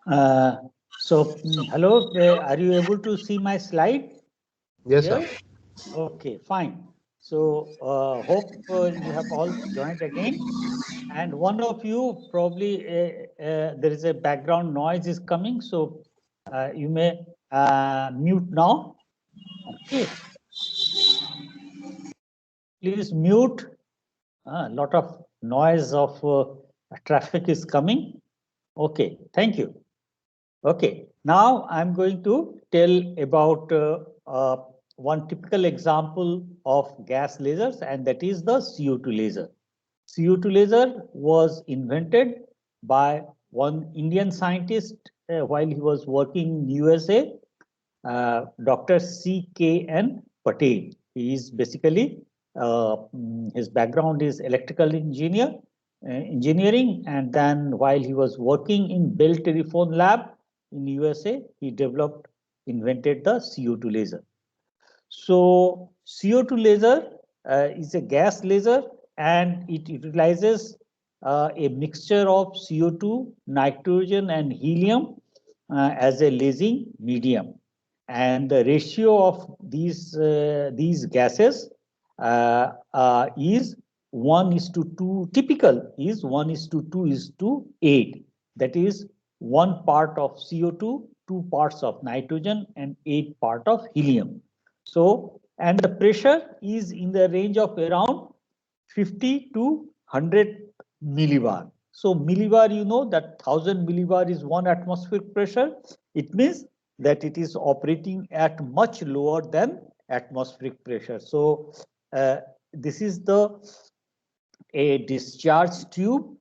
Hello, are you able to see my slide Yes, sir. here? Okay, fine. Hope you have all joined again. And one of you probably there is a background noise is coming, so you may mute now. Okay, please mute. A lot of noise of traffic is coming. Okay, thank you. Okay, now I'm going to tell about one typical example of gas lasers, and that is the CO2 laser. CO2 laser was invented by one Indian scientist while he was working in USA, Dr. C.K.N. Patel. He is basically, his background is electrical engineering, and then while he was working in Bell Telephone Lab in USA, he invented the CO2 laser. So CO2 laser is a gas laser, and it utilizes a mixture of CO2, nitrogen, and helium as a lasing medium. And the ratio of these gases is 1:2. Typical is 1:2:8. That is one part of CO2, two parts of nitrogen, and 8 parts of helium. So, and the pressure is in the range of around 50 to 100 millibar. So, millibar, you know that 1000 millibar is 1 atmospheric pressure. It means that it is operating at much lower than atmospheric pressure. So, this is the a discharge tube,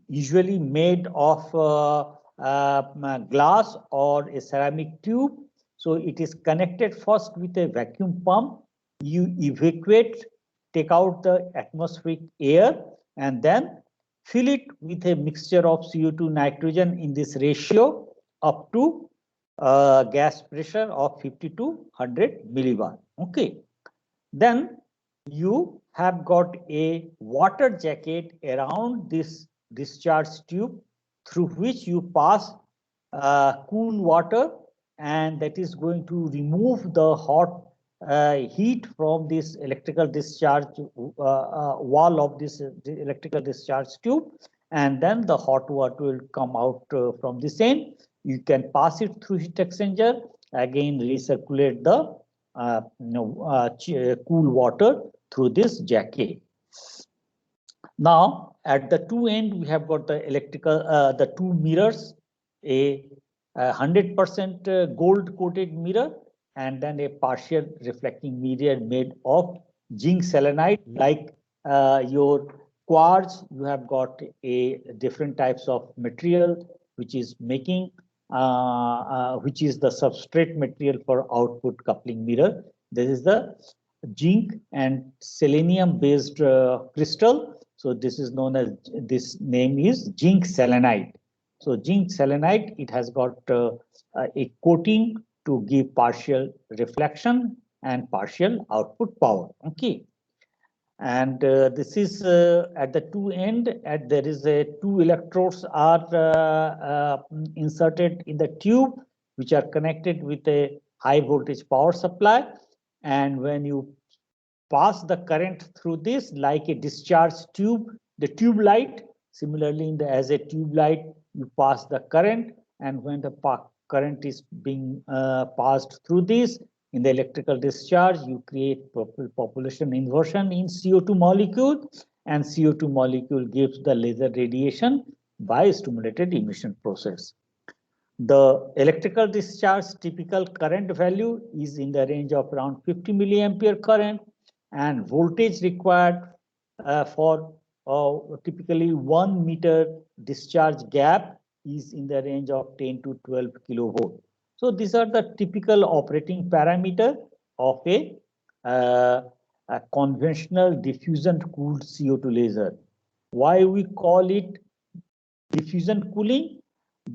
usually made of glass or a ceramic tube. So it is connected first with a vacuum pump. You evacuate, take out the atmospheric air, and then fill it with a mixture of CO2 nitrogen in this ratio up to gas pressure of 50 to 100 millibar. Okay. Then you have got a water jacket around this discharge tube through which you pass cool water, and that is going to remove the hot heat from this electrical discharge wall of this electrical discharge tube, and then the hot water will come out from this end. You can pass it through heat exchanger, again recirculate the cool water through this jacket. Now, at the two end, we have got the two mirrors, a 100% gold coated mirror, and then a partial reflecting mirror made of zinc selenide. Like your quartz, you have got a different types of material which is making, which is the substrate material for output coupling mirror. This is the zinc and selenium based crystal. So this is known as, this name is zinc selenide. So zinc selenide, it has got a coating to give partial reflection and partial output power. Okay. And this is at the two end, at there is a two electrodes are inserted in the tube, which are connected with a high voltage power supply. And when you pass the current through this like a discharge tube, the tube light, similarly in the as a tube light, you pass the current, and when the current is being passed through this in the electrical discharge, you create population inversion in CO2 molecule, and CO2 molecule gives the laser radiation by stimulated emission process. The electrical discharge typical current value is in the range of around 50 milliampere current, and voltage required for typically 1 meter discharge gap is in the range of 10 to 12 kilovolt. So these are the typical operating parameter of a conventional diffusion cooled CO2 laser. Why we call it diffusion cooling?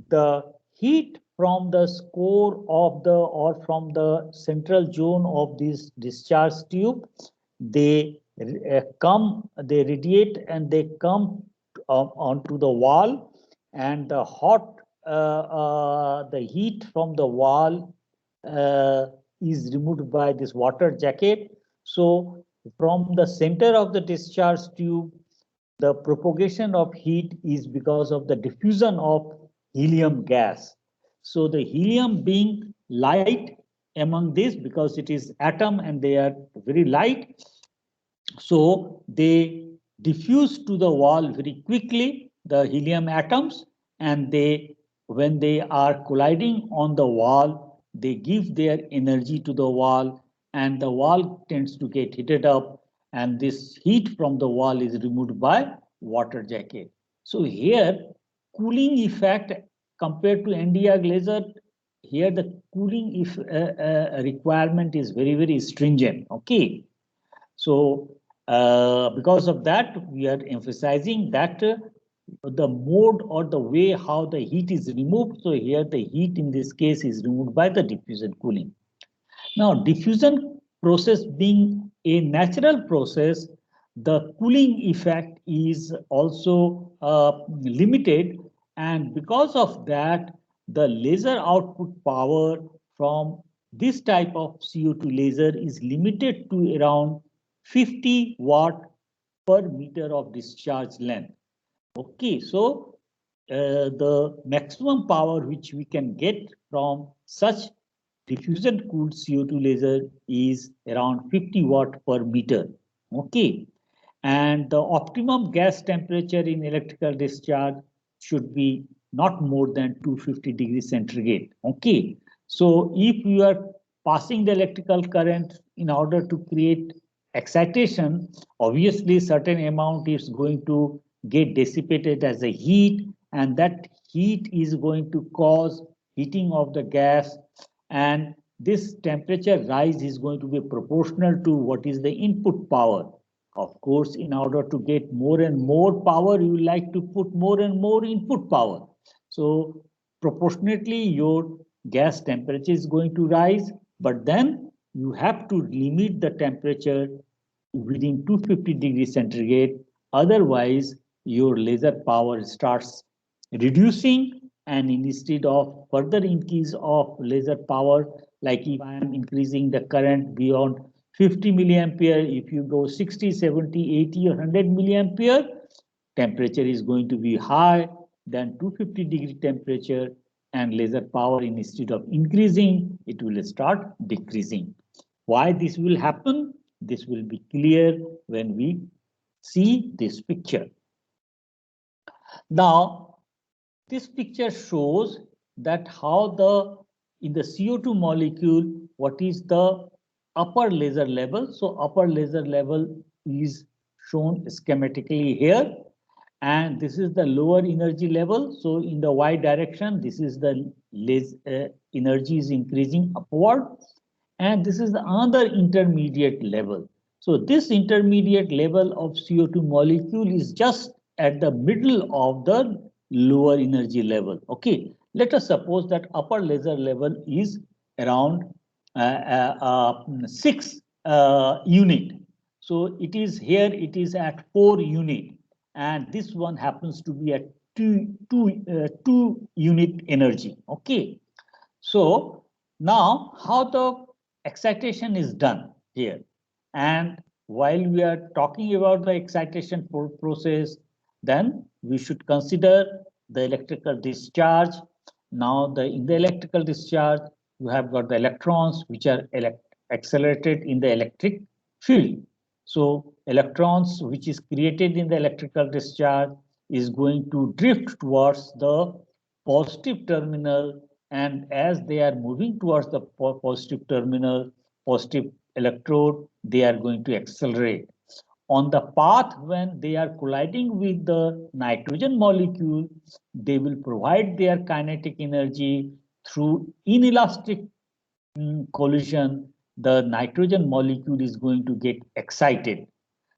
The heat from the core of the, or from the central zone of this discharge tube, they they radiate and they come onto the wall, and the hot the heat from the wall is removed by this water jacket. So from the center of the discharge tube, the propagation of heat is because of the diffusion of helium gas. So the helium being light among this, because it is atom and they are very light, so they diffuse to the wall very quickly, the helium atoms, and when they are colliding on the wall, they give their energy to the wall, and the wall tends to get heated up, and this heat from the wall is removed by water jacket. So here, cooling effect compared to Nd:YAG laser, here the cooling requirement is very, very stringent. Okay. So because of that, we are emphasizing that the mode or the way how the heat is removed. So here the heat in this case is removed by the diffusion cooling. Now, diffusion process being a natural process, the cooling effect is also limited, and because of that, the laser output power from this type of CO2 laser is limited to around 50 watt per meter of discharge length. Okay, so the maximum power which we can get from such diffusion cooled CO2 laser is around 50 watt per meter. Okay, and the optimum gas temperature in electrical discharge should be not more than 250 degrees centigrade. Okay, so if you are passing the electrical current in order to create excitation, obviously certain amount is going to get dissipated as a heat, and that heat is going to cause heating of the gas, and this temperature rise is going to be proportional to what is the input power. Of course, in order to get more and more power, you like to put more and more input power. So proportionately, your gas temperature is going to rise, but then you have to limit the temperature within 250 degrees centigrade. Otherwise, your laser power starts reducing, and instead of further increase of laser power, like if I am increasing the current beyond 50 milliampere, if you go 60, 70, 80 or 100 milliampere, temperature is going to be high than 250 degree temperature, and laser power instead of increasing, it will start decreasing. Why this will happen? This will be clear when we see this picture. Now, this picture shows that how in the CO2 molecule, what is the upper laser level. So upper laser level is shown schematically here, and this is the lower energy level. So in the Y direction, this is the energy is increasing upward, and this is the other intermediate level. So this intermediate level of CO2 molecule is just at the middle of the lower energy level. Okay, let us suppose that upper laser level is around 6 unit. So it is here, it is at 4 unit, and this one happens to be at 2 unit energy. Okay, so now how the excitation is done here. And while we are talking about the excitation process, then we should consider the electrical discharge. Now in the electrical discharge, you have got the electrons which are accelerated in the electric field. So electrons which is created in the electrical discharge is going to drift towards the positive terminal, and as they are moving towards the positive terminal, positive electrode, they are going to accelerate. On the path when they are colliding with the nitrogen molecule, they will provide their kinetic energy through inelastic collision. The nitrogen molecule is going to get excited.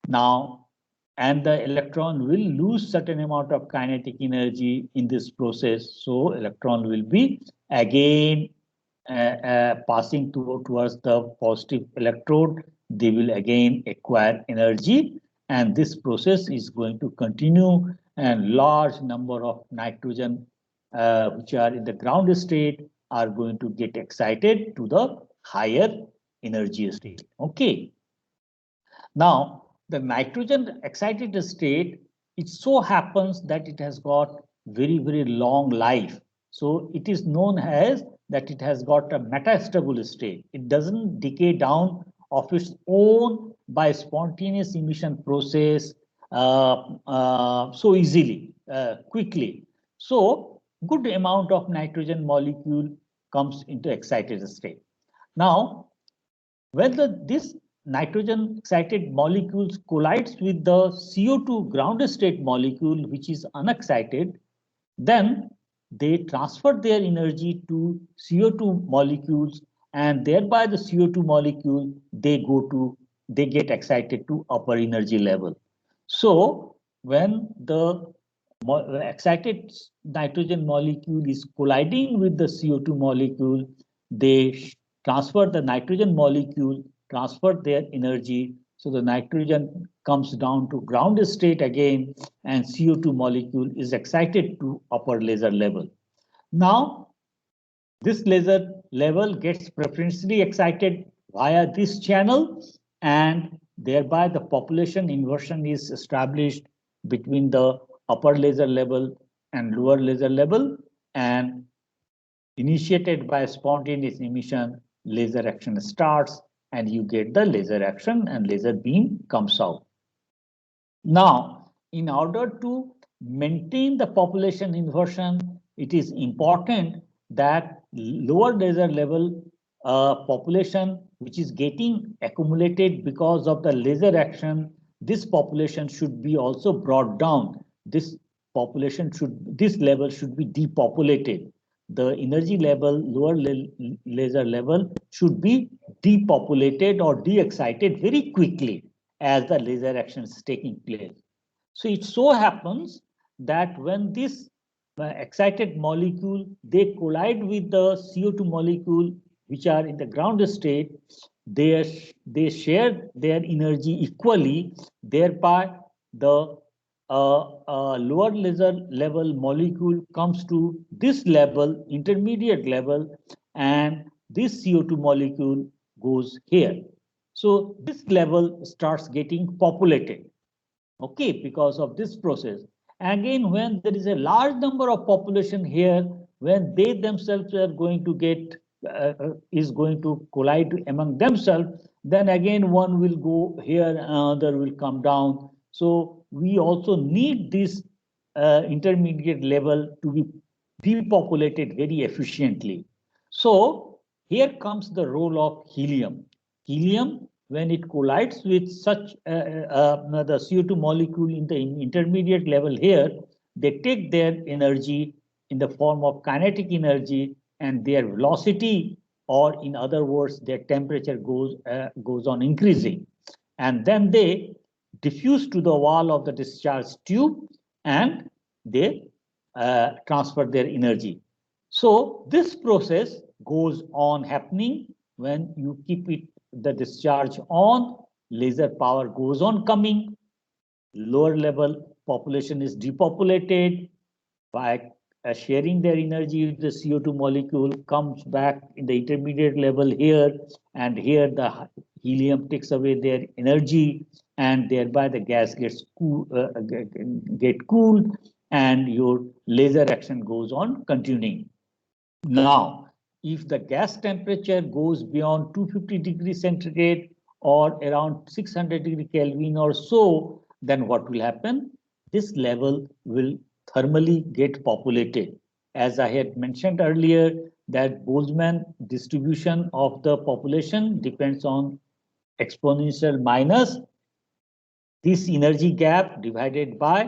Now, and the electron will lose certain amount of kinetic energy in this process. So electron will be again passing towards the positive electrode. They will again acquire energy, and this process is going to continue, and large number of nitrogen which are in the ground state are going to get excited to the higher energy state. Okay. Now, the nitrogen excited state, it so happens that it has got very, very long life. So it is known as that it has got a metastable state. It doesn't decay down of its own by spontaneous emission process so easily, quickly. So good amount of nitrogen molecule comes into excited state. Now, when this nitrogen excited molecules collides with the CO2 ground state molecule, which is unexcited, then they transfer their energy to CO2 molecules, and thereby the CO2 molecule, they get excited to upper energy level. So when the excited nitrogen molecule is colliding with the CO2 molecule, they transfer the nitrogen molecule, transfer their energy. So the nitrogen comes down to ground state again, and CO2 molecule is excited to upper laser level. Now, this laser level gets preferentially excited via this channel, and thereby the population inversion is established between the upper laser level and lower laser level, and initiated by spontaneous emission, laser action starts, and you get the laser action and laser beam comes out. Now, in order to maintain the population inversion, it is important that lower laser level population, which is getting accumulated because of the laser action, this population should be also brought down. This level should be depopulated. The energy level, lower laser level should be depopulated or de-excited very quickly as the laser action is taking place. So it so happens that when this excited molecule, they collide with the CO2 molecule, which are in the ground state, they share their energy equally, thereby the lower laser level molecule comes to this level, intermediate level, and this CO2 molecule goes here. So this level starts getting populated, okay, because of this process. Again, when there is a large number of population here, when they themselves are going to get is going to collide among themselves, then again one will go here, another will come down. So we also need this intermediate level to be depopulated very efficiently. So here comes the role of helium. Helium, when it collides with such the CO2 molecule in the intermediate level here, they take their energy in the form of kinetic energy, and their velocity, or in other words, their temperature goes on increasing. And then they diffuse to the wall of the discharge tube, and they transfer their energy. So this process goes on happening when you keep the discharge on, laser power goes on coming, lower level population is depopulated by sharing their energy with the CO2 molecule, comes back in the intermediate level here, and here the helium takes away their energy, and thereby the gas gets cooled, and your laser action goes on continuing. Now, if the gas temperature goes beyond 250 degrees centigrade or around 600 degree Kelvin or so, then what will happen? This level will thermally get populated. As I had mentioned earlier, that Boltzmann distribution of the population depends on exponential minus this energy gap divided by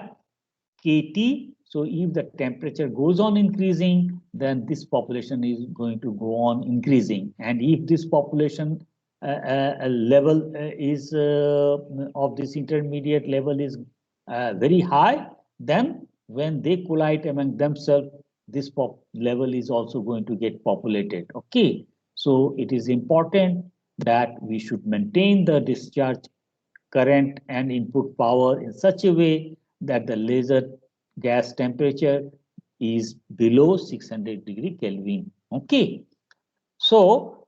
KT. So if the temperature goes on increasing, then this population is going to go on increasing. And if this population level is of this intermediate level is very high, then when they collide among themselves, this level is also going to get populated. Okay, so it is important that we should maintain the discharge current and input power in such a way that the laser gas temperature is below 600 degree Kelvin. Okay. So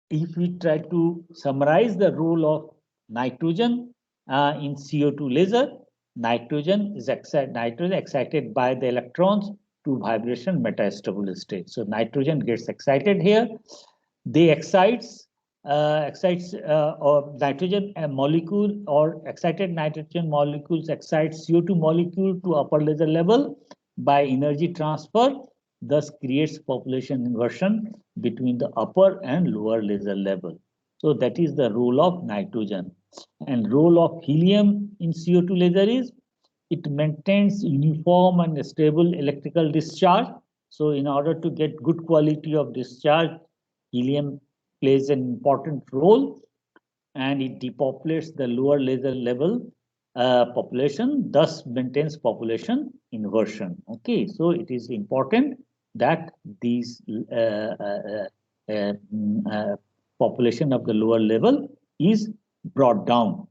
if we try to summarize the role of nitrogen in CO2 laser, nitrogen is excited by the electrons to vibration metastable state. So nitrogen gets excited here. They excites or nitrogen molecule or excited nitrogen molecules excites CO2 molecule to upper laser level by energy transfer, thus creates population inversion between the upper and lower laser level. So that is the role of nitrogen. And role of helium in CO2 laser is it maintains uniform and stable electrical discharge. So in order to get good quality of discharge, helium plays an important role, and it depopulates the lower laser level population, thus maintains population inversion. Okay, so it is important that these population of the lower level is brought down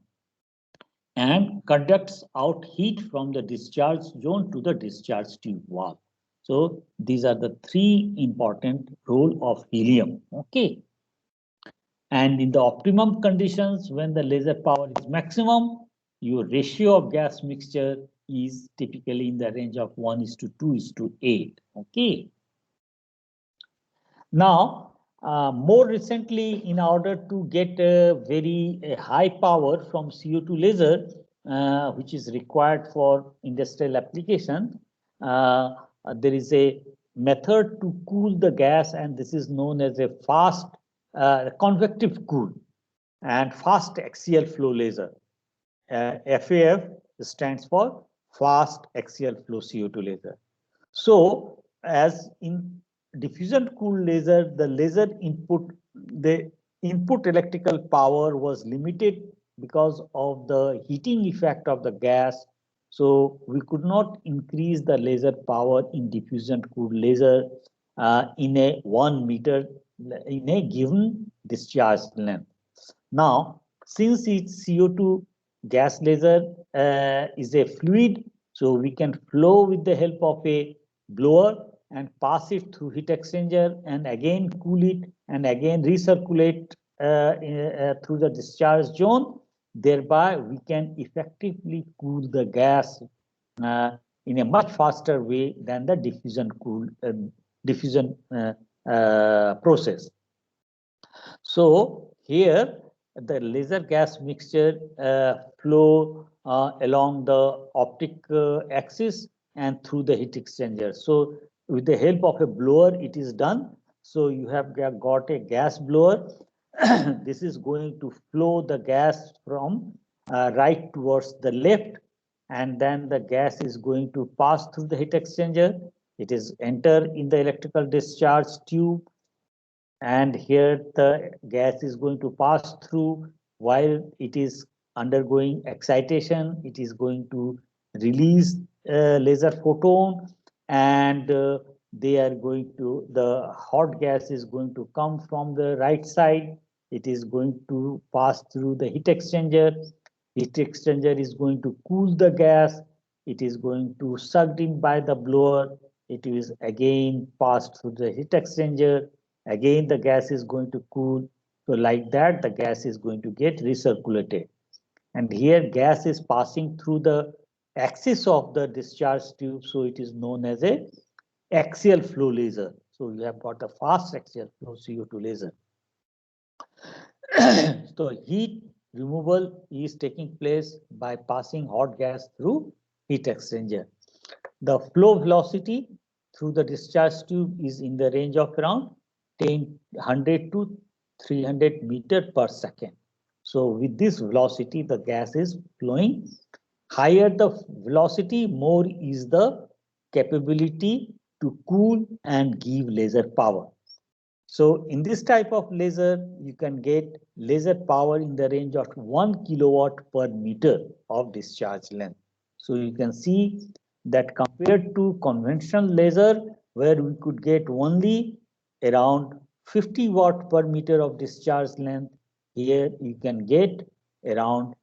and conducts out heat from the discharge zone to the discharge tube wall. So these are the three important role of helium. Okay. And in the optimum conditions, when the laser power is maximum, your ratio of gas mixture is typically in the range of 1:2:8. Okay. Now, more recently, in order to get a very high power from CO2 laser, which is required for industrial application, there is a method to cool the gas, and this is known as a fast convective cool and fast axial flow laser. FAF stands for fast axial flow CO2 laser. So as in diffusion cooled laser, the input electrical power was limited because of the heating effect of the gas. So we could not increase the laser power in diffusion cooled laser in a 1 meter in a given discharge length. Now, since it's CO2 gas laser is a fluid, so we can flow with the help of a blower and pass it through heat exchanger and again cool it and again recirculate through the discharge zone. Thereby, we can effectively cool the gas in a much faster way than the diffusion process. So here the laser gas mixture flow along the optic axis and through the heat exchanger. So with the help of a blower, it is done. So you have got a gas blower. This is going to flow the gas from right towards the left, and then the gas is going to pass through the heat exchanger. It is enter in the electrical discharge tube, and here the gas is going to pass through. While it is undergoing excitation, it is going to release laser photon, and the hot gas is going to come from the right side. It is going to pass through the heat exchanger. Heat exchanger is going to cool the gas. It is going to sucked in by the blower. It is again passed through the heat exchanger. Again, the gas is going to cool. So like that, the gas is going to get recirculated. And here gas is passing through the axis of the discharge tube. So it is known as a axial flow laser. So you have got a fast axial flow CO2 laser. So heat removal is taking place by passing hot gas through heat exchanger. The flow velocity through the discharge tube is in the range of around 100 to 300 meter per second. So with this velocity, the gas is flowing. Higher the velocity, more is the capability to cool and give laser power. So in this type of laser, you can get laser power in the range of 1 kilowatt per meter of discharge length. So you can see that compared to conventional laser, where we could get only around 50 watt per meter of discharge length, here you can get around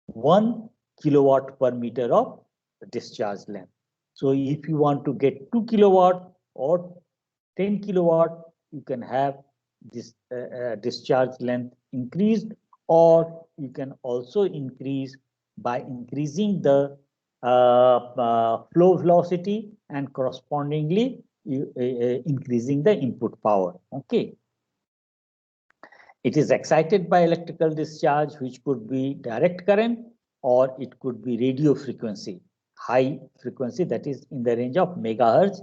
1 kilowatt per meter of discharge length. So if you want to get 2 kilowatt or 10 kilowatt, you can have this discharge length increased, or you can also increase by increasing the flow velocity and correspondingly increasing the input power. Okay. It is excited by electrical discharge, which could be direct current or it could be radio frequency, high frequency, that is in the range of megahertz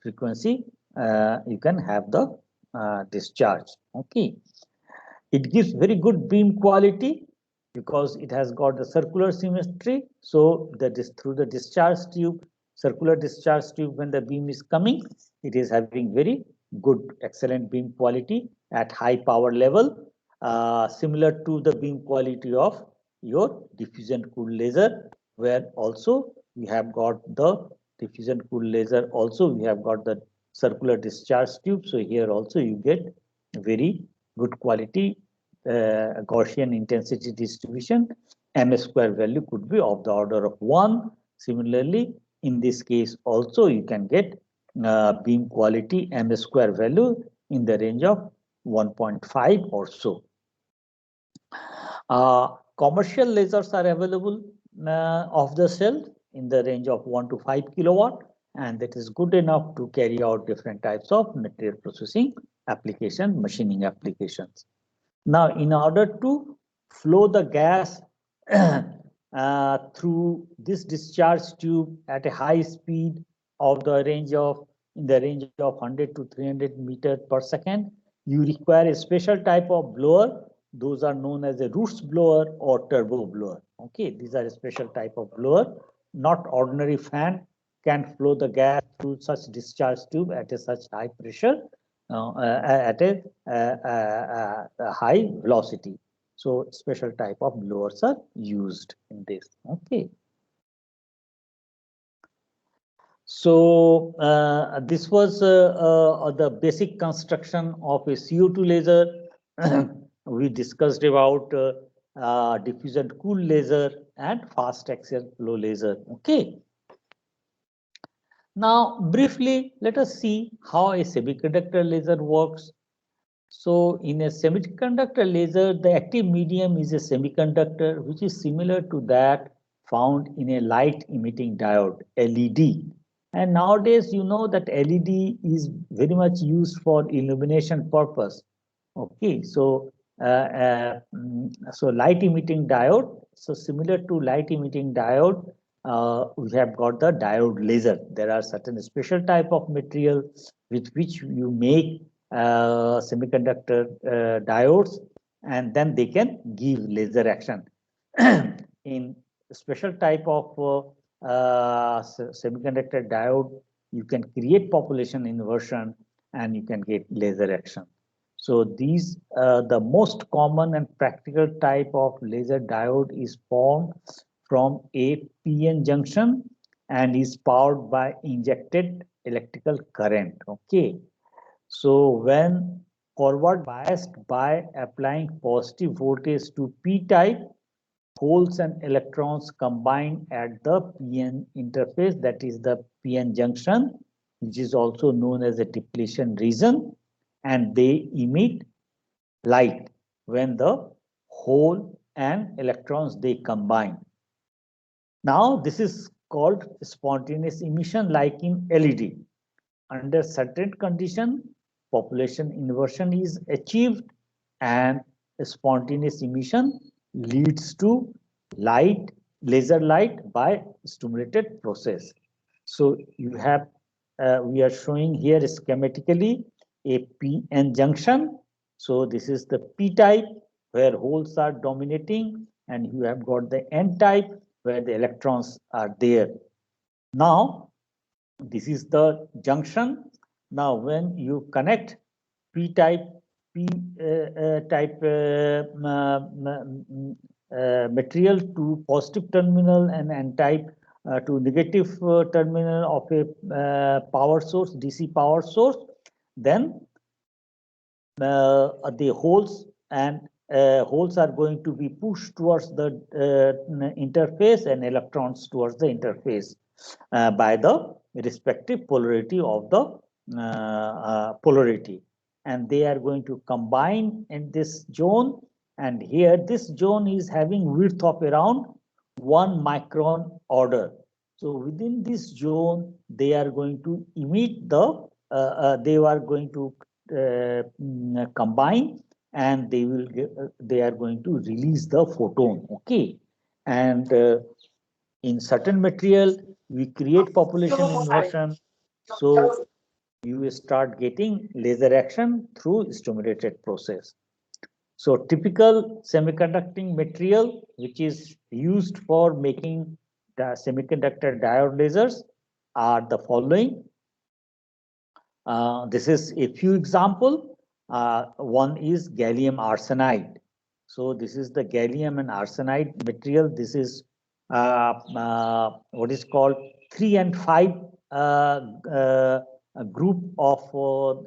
frequency. You can have the discharge. Okay. It gives very good beam quality because it has got the circular symmetry. So through the discharge tube, circular discharge tube, when the beam is coming, it is having very good, excellent beam quality at high power level, similar to the beam quality of your diffusion cooled laser, where also we have got the diffusion cooled laser. Also, we have got the circular discharge tube. So here also you get very good quality Gaussian intensity distribution. M square value could be of the order of 1. Similarly, in this case also you can get beam quality M square value in the range of 1.5 or so. Commercial lasers are available off the shelf in the range of 1 to 5 kilowatt, and that is good enough to carry out different types of material processing application, machining applications. Now, in order to flow the gas through this discharge tube at a high speed of the range of in the range of 100 to 300 meters per second, you require a special type of blower. Those are known as a Roots blower or turbo blower. Okay, these are a special type of blower. Not ordinary fan can flow the gas through such discharge tube at a such high pressure at a high velocity. So special type of blowers are used in this. Okay. So this was the basic construction of a CO2 laser. We discussed about diffusion cool laser and fast axial flow laser. Okay. Now, briefly, let us see how a semiconductor laser works. So in a semiconductor laser, the active medium is a semiconductor, which is similar to that found in a light emitting diode, LED. And nowadays, you know that LED is very much used for illumination purpose. Okay, so so light emitting diode. So similar to light emitting diode, we have got the diode laser. There are certain special type of material with which you make semiconductor diodes, and then they can give laser action. In special type of semiconductor diode, you can create population inversion and you can get laser action. So these the most common and practical type of laser diode is formed from a PN junction and is powered by injected electrical current. Okay. So when forward biased by applying positive voltage to P-type, holes and electrons combine at the PN interface, that is the PN junction, which is also known as a depletion region, and they emit light when the hole and electrons they combine. Now this is called spontaneous emission, like in LED. Under certain condition, population inversion is achieved and spontaneous emission leads to light, laser light by stimulated process. So you have, we are showing here schematically a PN junction. So this is the P type where holes are dominating, and you have got the N type where the electrons are there. Now, this is the junction. Now, when you connect P-type material to positive terminal and N-type to negative terminal of a power source, DC power source, then the holes and holes are going to be pushed towards the interface and electrons towards the interface. by the respective polarity of the polarity, and they are going to combine in this zone. And here this zone is having width of around 1 micron order. So within this zone, they are going to emit the they are going to combine, and they are going to release the photon. Okay, and in certain material we create population inversion, so you will start getting laser action through stimulated process. So typical semiconducting material which is used for making the semiconductor diode lasers are the following. This is a few example. One is gallium arsenide. So this is the gallium and arsenide material. This is what is called 3 and 5 a group of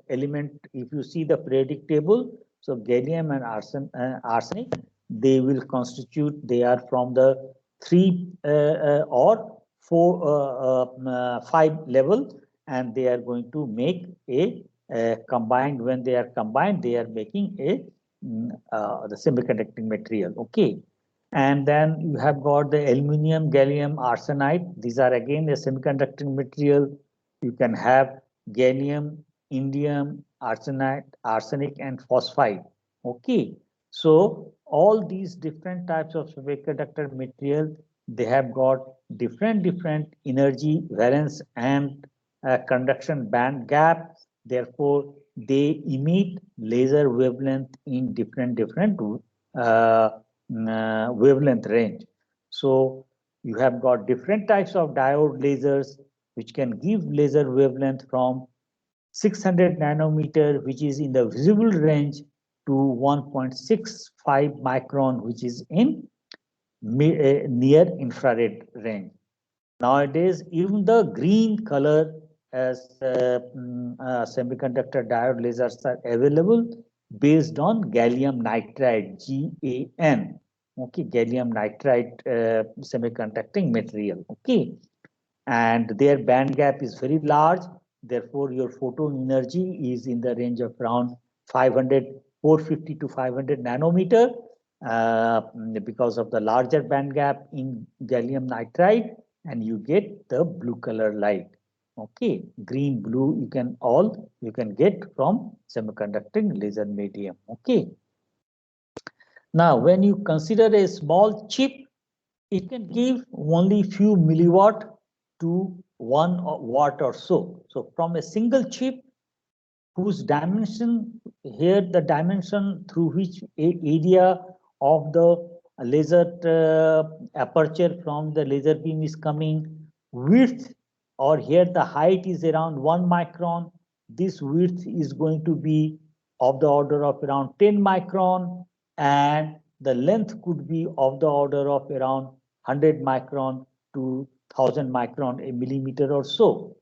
element. If you see the periodic table, so gallium and arsenic, they will constitute, they are from the 3 or 4 5 level, and they are going to make a combined. When they are combined, they are making a the semiconducting material. Okay, and then you have got the aluminum, gallium arsenide. These are again a semiconducting material. You can have gallium, indium, arsenide, arsenic, and phosphide. Okay, so all these different types of semiconductor material, they have got different energy valence and conduction band gap. Therefore, they emit laser wavelength in different wavelength range. So you have got different types of diode lasers which can give laser wavelength from 600 nanometer, which is in the visible range, to 1.65 micron, which is in near infrared range. Nowadays, even the green color as semiconductor diode lasers are available based on gallium nitride, GaN. Okay, gallium nitride semiconducting material. Okay, and their band gap is very large. Therefore, your photon energy is in the range of around 450 to 500 nanometer because of the larger band gap in gallium nitride, and you get the blue color light. Okay, green, blue, you can get from semiconducting laser medium. Okay. Now, when you consider a small chip, it can give only few milliwatt to 1 watt or so. So from a single chip whose dimension, here the dimension through which area of the laser aperture from the laser beam is coming, width, or here the height is around 1 micron. This width is going to be of the order of around 10 micron, and the length could be of the order of around 100 micron to 1000 micron, a millimeter or so.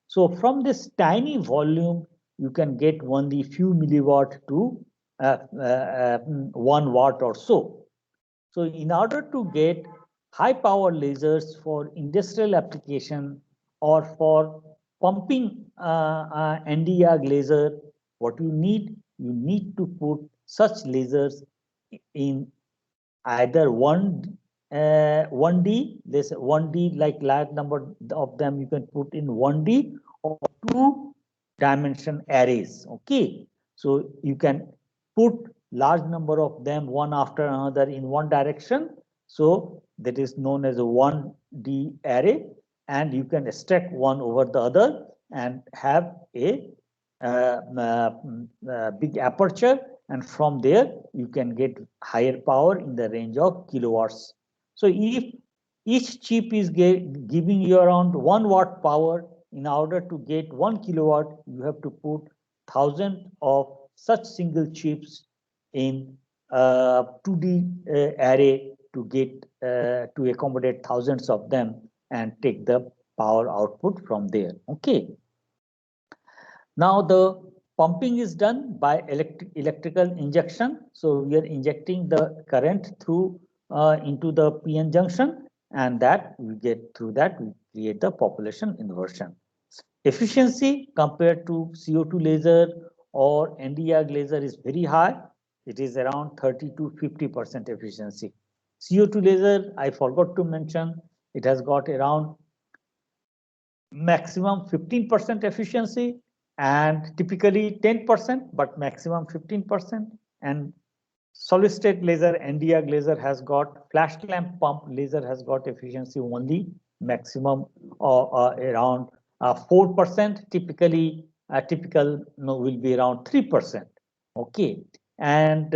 So from this tiny volume, you can get only few milliwatt to 1 watt or so. So in order to get high power lasers for industrial application or for pumping Nd:YAG laser, what you need to put such lasers in either 1D, this 1D, like large number of them you can put in 1D, or 2-dimension arrays. Okay, so you can put large number of them one after another in one direction, so that is known as a 1D array, and you can stack one over the other and have a big aperture, and from there you can get higher power in the range of kilowatts. So if each chip is giving you around 1 watt power, in order to get 1 kilowatt, you have to put 1,000 of such single chips in 2D array to get to accommodate thousands of them and take the power output from there. Okay. Now the pumping is done by electrical injection. So we are injecting the current through into the PN junction, and that we get through that we create the population inversion. Efficiency compared to CO2 laser or Nd:YAG laser is very high. It is around 30 to 50% efficiency. CO2 laser, I forgot to mention, it has got around maximum 15% efficiency and typically 10%, but maximum 15%. And solid state laser, Nd:YAG laser has got flash lamp pump laser has got efficiency only maximum around 4%. Typically, typical will be around 3%. Okay, and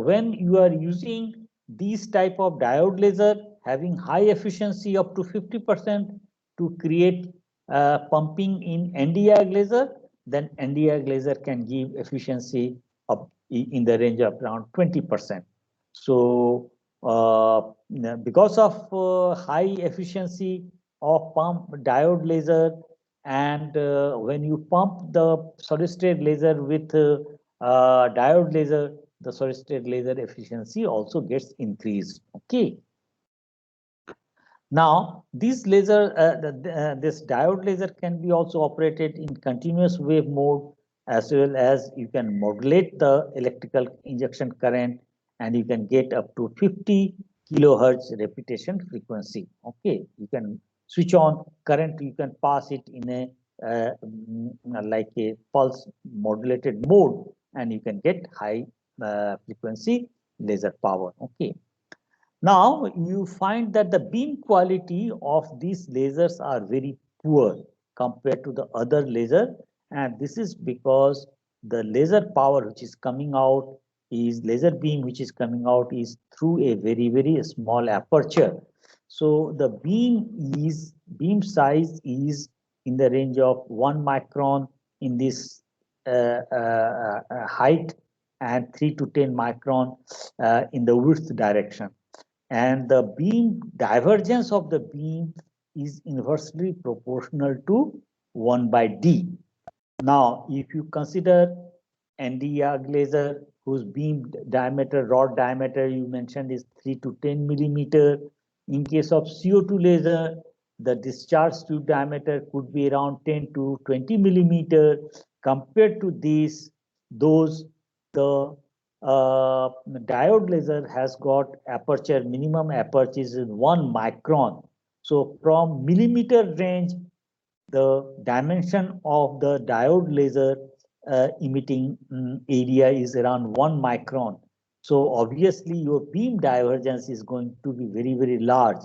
when you are using these type of diode laser having high efficiency up to 50% to create pumping in Nd:YAG laser, then Nd:YAG laser can give efficiency up in the range of around 20%. So because of high efficiency of pump diode laser, and when you pump the solid state laser with diode laser, the solid state laser efficiency also gets increased. Okay. Now, this diode laser can be also operated in continuous wave mode, as well as you can modulate the electrical injection current, and you can get up to 50 kilohertz repetition frequency. Okay, you can switch on current, you can pass it in a like a pulse modulated mode, and you can get high frequency laser power. Okay. Now you find that the beam quality of these lasers are very poor compared to the other laser, and this is because the laser power which is coming out is laser beam which is coming out is through a very small aperture. So the beam size is in the range of 1 micron in this height, and 3 to 10 micron in the width direction, and the beam divergence of the beam is inversely proportional to 1 by d. Now, if you consider Nd:YAG laser, whose beam diameter, rod diameter you mentioned is 3 to 10 millimeter. In case of CO2 laser, the discharge tube diameter could be around 10 to 20 millimeter. Compared to these, the diode laser has got aperture, minimum aperture is 1 micron. So from millimeter range, the dimension of the diode laser emitting area is around 1 micron. So obviously your beam divergence is going to be very large.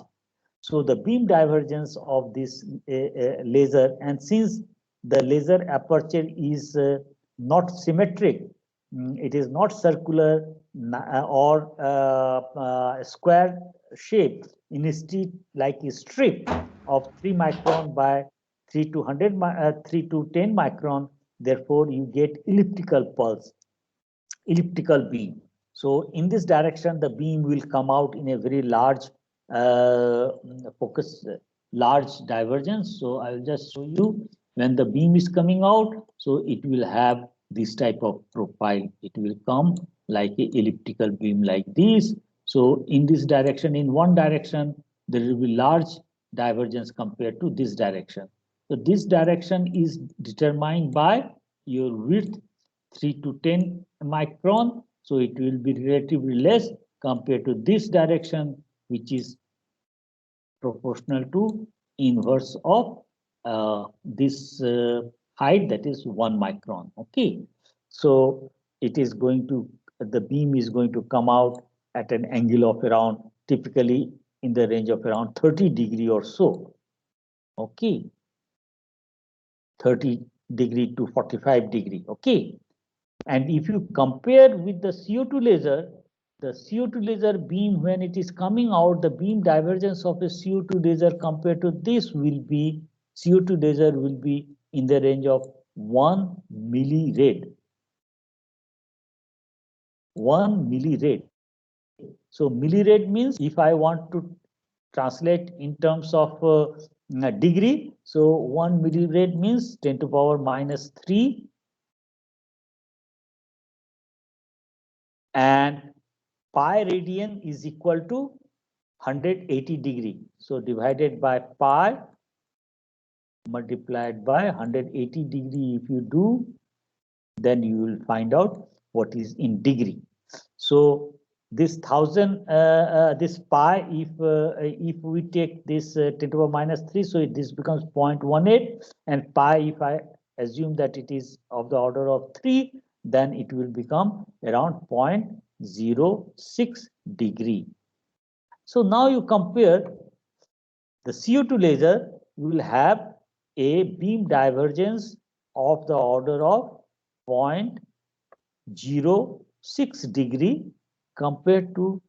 So the beam divergence of this laser, and since the laser aperture is not symmetric, it is not circular or square shape, instead like a strip of 3 micron by 3 to 3 to 10 micron. Therefore, you get elliptical pulse, elliptical beam. So in this direction, the beam will come out in a very large large divergence. So I'll just show you when the beam is coming out. So it will have this type of profile. It will come like a elliptical beam like this. So in this direction, in one direction, there will be large divergence compared to this direction. So this direction is determined by your width 3 to 10 micron. So it will be relatively less compared to this direction, which is proportional to inverse of this height, that is 1 micron. Okay, so it is going to, the beam is going to come out at an angle of around, typically in the range of around 30 degree or so. Okay, 30 degree to 45 degree. Okay, and if you compare with the CO2 laser, the CO2 laser beam, when it is coming out, the beam divergence of a CO2 laser compared to this will be, CO2 laser will be in the range of 1 millirad. 1 millirad. So millirad means, if I want to translate in terms of degree, so 1 millirad means 10 to the power minus 3, and pi radian is equal to 180 degree. So divided by pi multiplied by 180 degree. If you do, then you will find out what is in degree. So this 1000, this pi, if we take this 10 to the power minus 3, so this becomes 0.18, and pi, if I assume that it is of the order of 3, then it will become around 0.06 degree. So now you compare the CO2 laser, you will have a beam divergence of the order of 0.06 degree compared to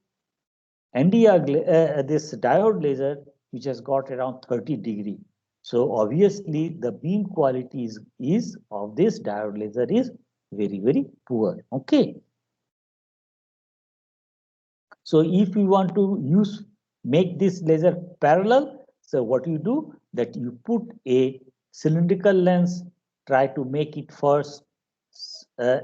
NDR, this diode laser, which has got around 30 degree. So obviously the beam quality is of this diode laser is very, very poor. Okay. So if you want to make this laser parallel, so what you do, that you put a cylindrical lens, try to make it first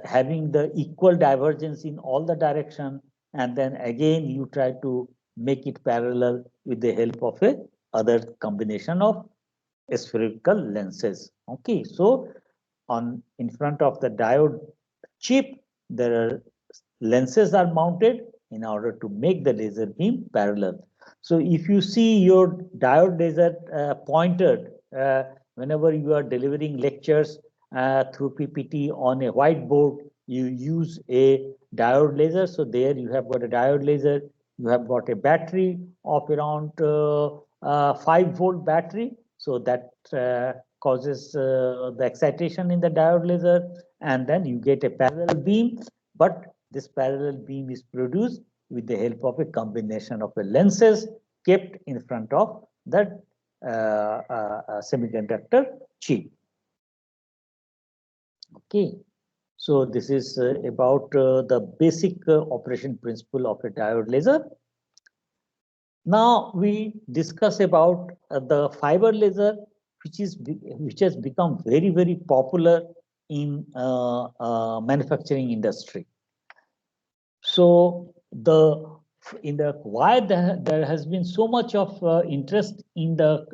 having the equal divergence in all the direction, and then again you try to make it parallel with the help of a other combination of spherical lenses. Okay, so in front of the diode chip, there are lenses are mounted in order to make the laser beam parallel. So if you see your diode laser pointed whenever you are delivering lectures through PPT on a whiteboard, you use a diode laser. So there you have got a diode laser, you have got a battery of around 5-volt battery. So that causes the excitation in the diode laser, and then you get a parallel beam. But this parallel beam is produced with the help of a combination of the lenses kept in front of the semiconductor chip. Okay, so this is about the basic operation principle of a diode laser. Now we discuss about the fiber laser, which has become very, very popular in manufacturing industry. So why there has been so much of interest in the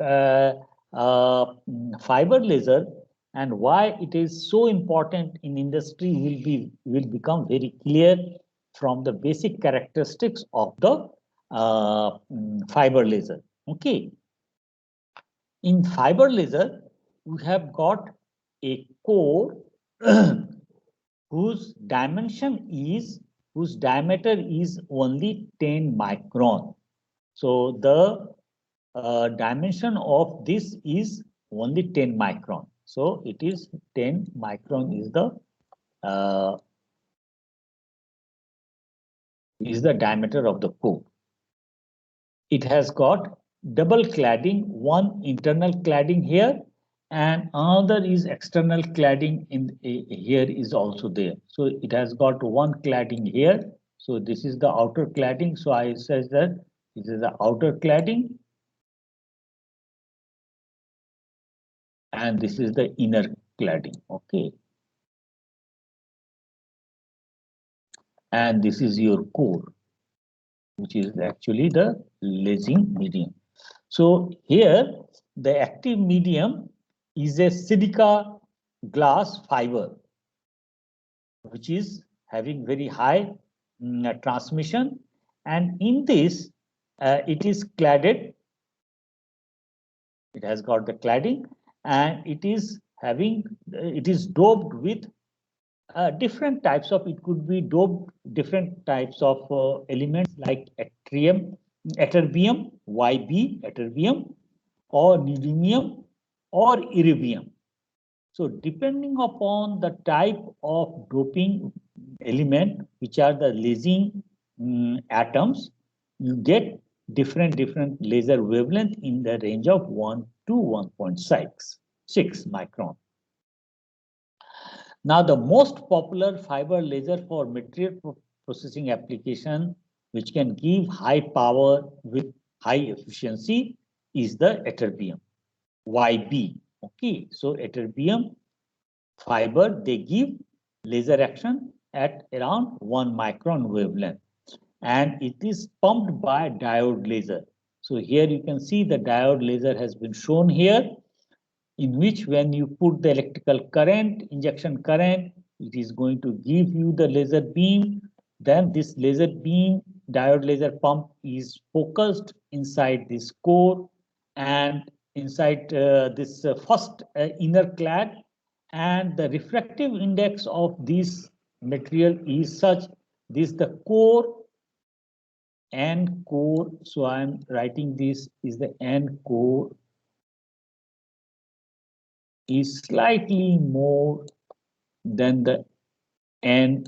fiber laser, and why it is so important in industry will become very clear from the basic characteristics of the fiber laser. Okay, in fiber laser we have got a core whose diameter is only 10 micron. So the dimension of this is only 10 micron. So it is 10 micron is the diameter of the core. It has got double cladding, one internal cladding here, and another is external cladding here is also there. So it has got one cladding here. So this is the outer cladding. So I says that this is the outer cladding, and this is the inner cladding. Okay, and this is your core, which is actually the lasing medium. So here the active medium is a silica glass fiber, which is having very high transmission, and in this it is cladded. It has got the cladding, and it is doped with different types of, it could be doped different types of elements like yttrium, ytterbium, YB, ytterbium, or neodymium, or iridium. So depending upon the type of doping element, which are the lasing atoms, you get different laser wavelength in the range of 1 to 1.6 micron. Now, the most popular fiber laser for material processing application, which can give high power with high efficiency, is the ytterbium, YB. Okay, so ytterbium fiber, they give laser action at around 1 micron wavelength. and it is pumped by diode laser. So here you can see the diode laser has been shown here, in which when you put the electrical current, injection current, it is going to give you the laser beam. Then this laser beam, diode laser pump, is focused inside this core and inside this first inner clad, and the refractive index of this material is such, this the core, N core, so I'm writing this is the N core is slightly more than the N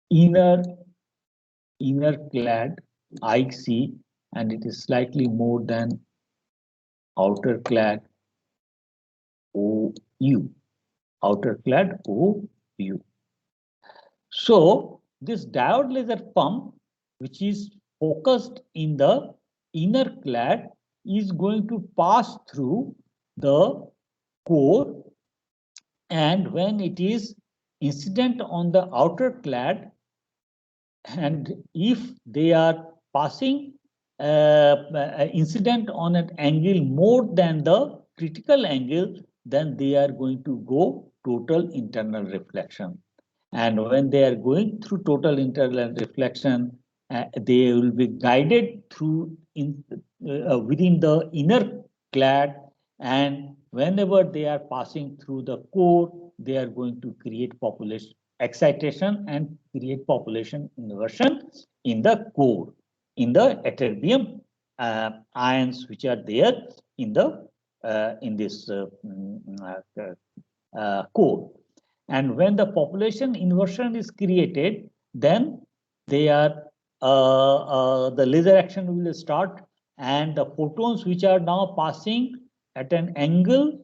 inner clad IC, and it is slightly more than outer clad OU, outer clad OU. So this diode laser pump, which is focused in the inner clad, is going to pass through the core, and when it is incident on the outer clad, and if they are passing incident on an angle more than the critical angle, then they are going to go total internal reflection. And when they are going through total internal reflection, they will be guided through within the inner clad, and whenever they are passing through the core, they are going to create population excitation and create population inversion in the core, in the ytterbium ions which are there in the in this core. And when the population inversion is created, then they are the laser action will start, and the photons which are now passing at an angle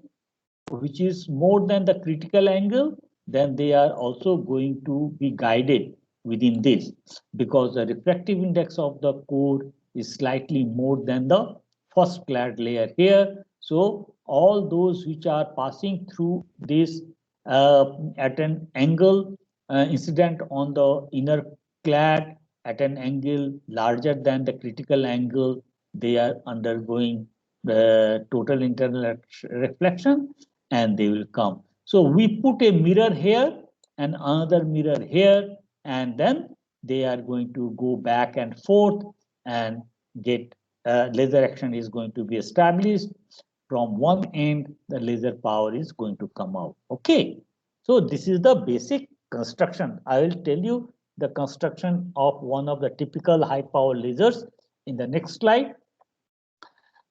which is more than the critical angle, then they are also going to be guided within this, because the refractive index of the core is slightly more than the first clad layer here. So all those which are passing through this at an angle incident on the inner clad at an angle larger than the critical angle, they are undergoing the total internal reflection, and they will come. So we put a mirror here and another mirror here, and then they are going to go back and forth and get laser action is going to be established. From one end, the laser power is going to come out. Okay. So this is the basic construction. I will tell you the construction of one of the typical high power lasers in the next slide.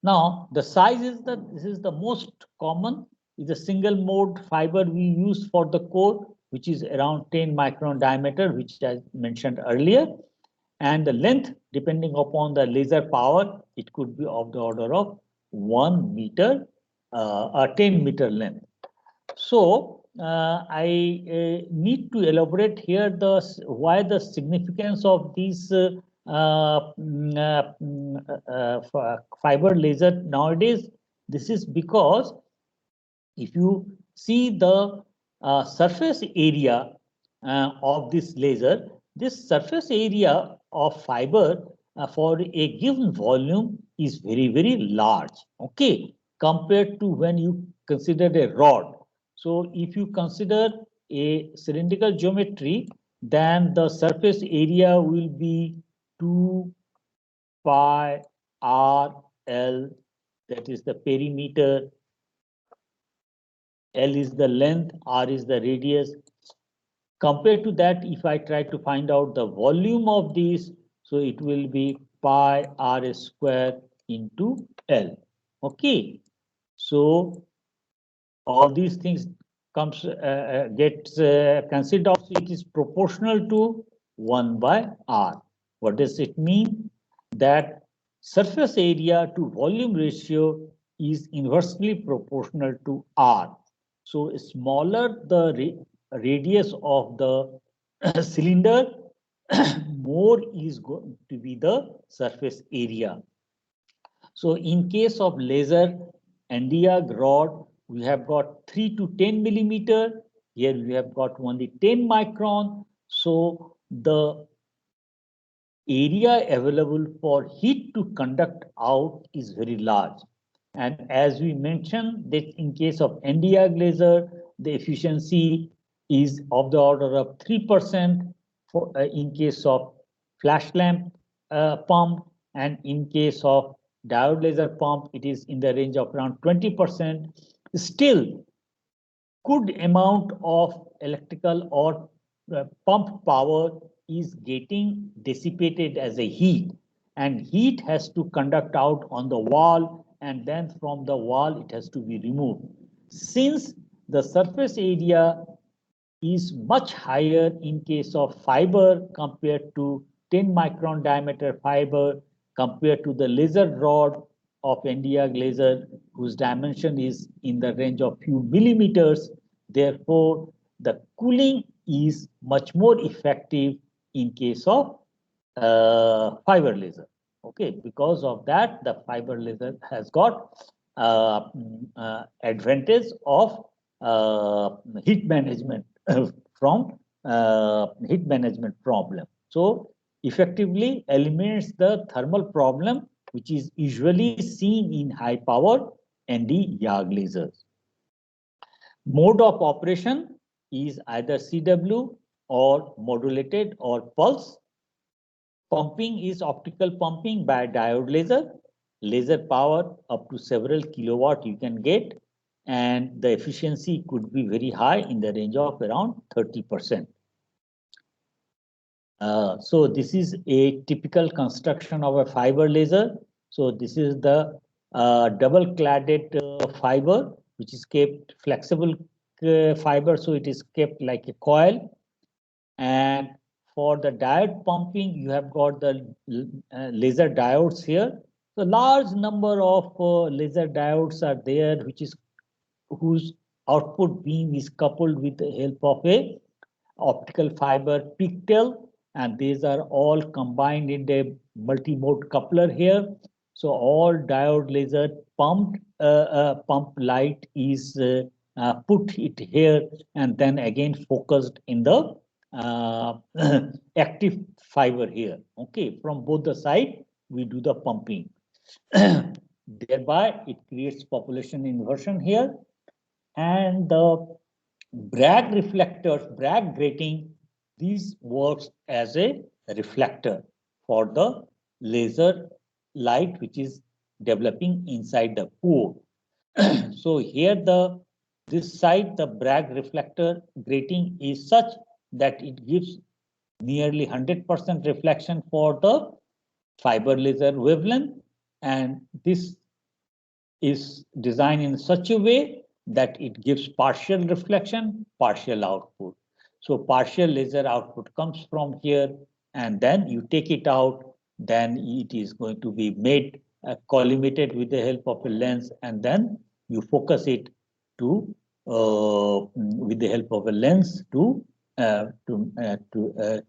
Now, the size is this is the most common, is a single mode fiber we use for the core, which is around 10 micron diameter, which I mentioned earlier. And the length, depending upon the laser power, it could be of the order of 1 meter, 10 meter length. So I need to elaborate here why the significance of these fiber laser nowadays. This is because if you see the surface area of this laser, this surface area of fiber for a given volume is very, very large, okay, compared to when you consider a rod. So if you consider a cylindrical geometry, then the surface area will be 2 pi r l, that is the perimeter. L is the length, R is the radius. Compared to that, if I try to find out the volume of these, so it will be pi r square into L. Okay, so all these things comes gets considered. So it is proportional to 1 by R. What does it mean? That surface area to volume ratio is inversely proportional to R. So smaller the radius of the cylinder, more is going to be the surface area. So in case of laser Nd:YAG rod, we have got 3 to 10 millimeter. Here we have got only 10 micron. So the area available for heat to conduct out is very large. And as we mentioned, that in case of Nd:YAG laser, the efficiency is of the order of 3% for in case of flash lamp pump, and in case of diode laser pump, it is in the range of around 20%. Still, good amount of electrical or pump power is getting dissipated as a heat, and heat has to conduct out on the wall, and then from the wall it has to be removed. Since the surface area is much higher in case of fiber compared to 10 micron diameter fiber compared to the laser rod of Nd:YAG laser, whose dimension is in the range of few millimeters. Therefore, the cooling is much more effective in case of fiber laser. Okay, because of that, the fiber laser has got advantage of heat management from heat management problem. So effectively eliminates the thermal problem, which is usually seen in high power Nd:YAG lasers. Mode of operation is either CW or modulated or pulse. Pumping is optical pumping by diode laser. Laser power up to several kilowatt you can get, and the efficiency could be very high in the range of around 30%. So this is a typical construction of a fiber laser. So this is the double cladded fiber, which is kept flexible fiber, so it is kept like a coil. And for the diode pumping, you have got the laser diodes here. So large number of laser diodes are there, whose output beam is coupled with the help of a optical fiber pigtail, and these are all combined in a multi-mode coupler here. So all diode laser pump light is put it here and then again focused in the active fiber here. Okay, from both the side we do the pumping. Thereby it creates population inversion here, and the Bragg reflectors, Bragg grating, these works as a reflector for the laser light which is developing inside the core. So here this side, the Bragg reflector grating is such that it gives nearly 100% reflection for the fiber laser wavelength, and this is designed in such a way that it gives partial reflection, partial output. So partial laser output comes from here, and then you take it out, then it is going to be made collimated with the help of a lens, and then you focus it to with the help of a lens to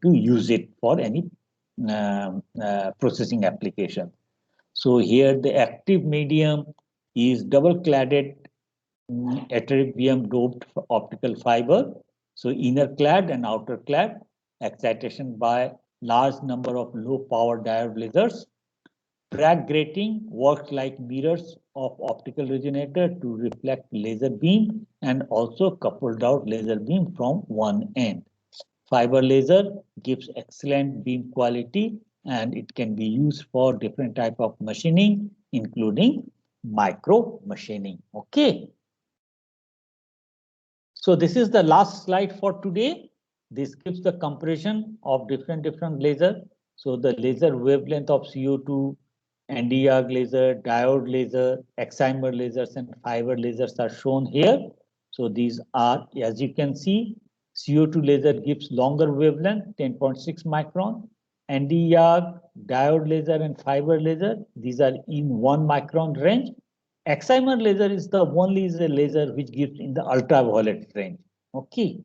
use it for any processing application. So here the active medium is double cladded ytterbium doped optical fiber. So inner clad and outer clad, excitation by large number of low power diode lasers. Bragg grating works like mirrors of optical resonator to reflect laser beam and also coupled out laser beam from one end. Fiber laser gives excellent beam quality, and it can be used for different type of machining, including micro machining. Okay. So this is the last slide for today. This gives the comparison of different laser. So the laser wavelength of CO2, Nd:YAG laser, diode laser, excimer lasers, and fiber lasers are shown here. So these are, as you can see, CO2 laser gives longer wavelength, 10.6 micron. Nd:YAG, diode laser, and fiber laser, these are in 1 micron range. Excimer laser is the only laser which gives in the ultraviolet range. Okay.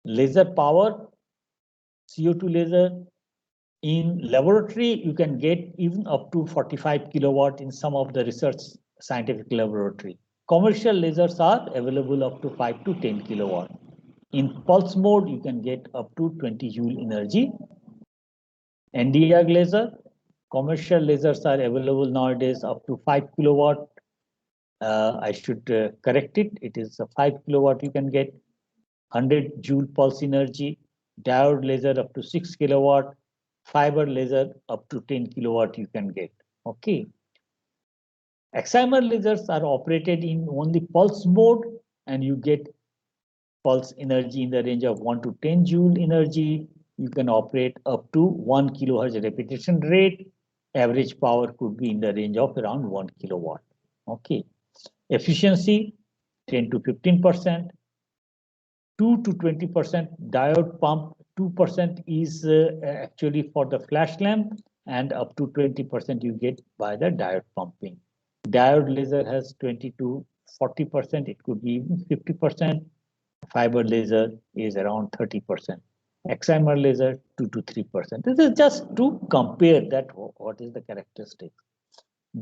Laser power, CO2 laser, in laboratory, you can get even up to 45 kilowatt in some of the research scientific laboratory. Commercial lasers are available up to 5 to 10 kilowatt. In pulse mode, you can get up to 20 joule energy. Nd:YAG laser. Commercial lasers are available nowadays up to 5 kilowatt. I should correct it. It is a 5 kilowatt you can get. 100 joule pulse energy. Diode laser up to 6 kilowatt. Fiber laser up to 10 kilowatt you can get. Okay. Excimer lasers are operated in only pulse mode, and you get pulse energy in the range of 1 to 10 joule energy. You can operate up to 1 kilohertz repetition rate. Average power could be in the range of around 1 kilowatt. Okay. Efficiency 10 to 15%. 2 to 20% diode pump. 2% is actually for the flash lamp, and up to 20% you get by the diode pumping. Diode laser has 20 to 40%. It could be even 50%. Fiber laser is around 30%. Excimer laser 2 to 3%. This is just to compare that what is the characteristic.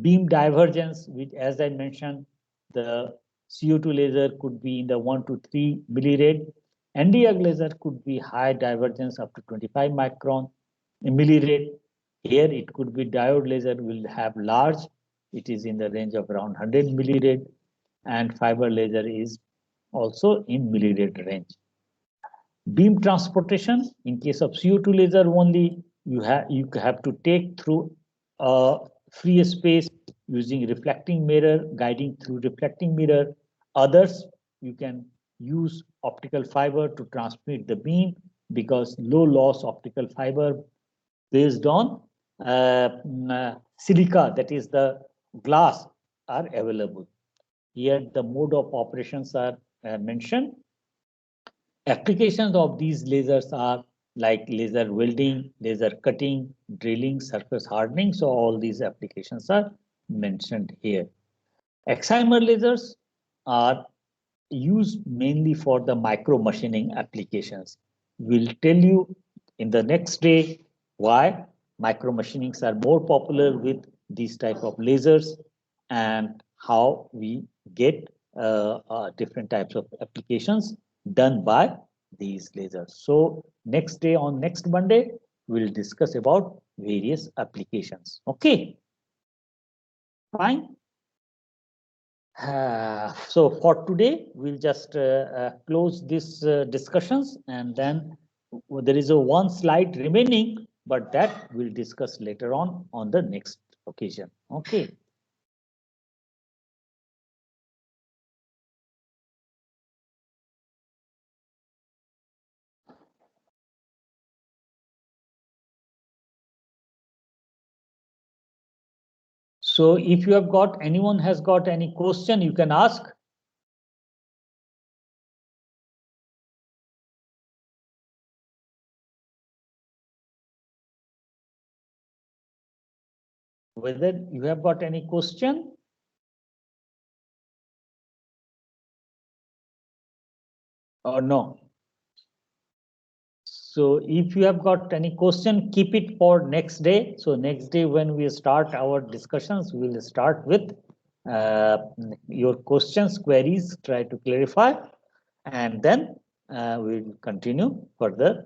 Beam divergence, which as I mentioned, the CO2 laser could be in the 1 to 3 millirad. Nd:YAG laser could be high divergence up to 25 micron millirad. Here it could be diode laser will have large. It is in the range of around 100 millirad, and fiber laser is also in millirad range. Beam transportation, in case of CO2 laser only, you have to take through free space using reflecting mirror, guiding through reflecting mirror. Others, you can use optical fiber to transmit the beam, because low loss optical fiber based on silica, that is the glass, are available. Here the mode of operations are mentioned. Applications of these lasers are like laser welding, laser cutting, drilling, surface hardening. So all these applications are mentioned here. Excimer lasers are used mainly for the micro machining applications. We'll tell you in the next day why micro machinings are more popular with these type of lasers, and how we get different types of applications done by these lasers. So next day, on next Monday, we'll discuss about various applications. Okay, fine. So for today, we'll just close this discussions, and then there is a one slide remaining, but that we'll discuss later on the next occasion. Okay. So if you have got, anyone has got any question, you can ask. Whether you have got any question? Or no? So if you have got any question, keep it for next day. So next day when we start our discussions, we'll start with your questions, queries, try to clarify, and then we'll continue further.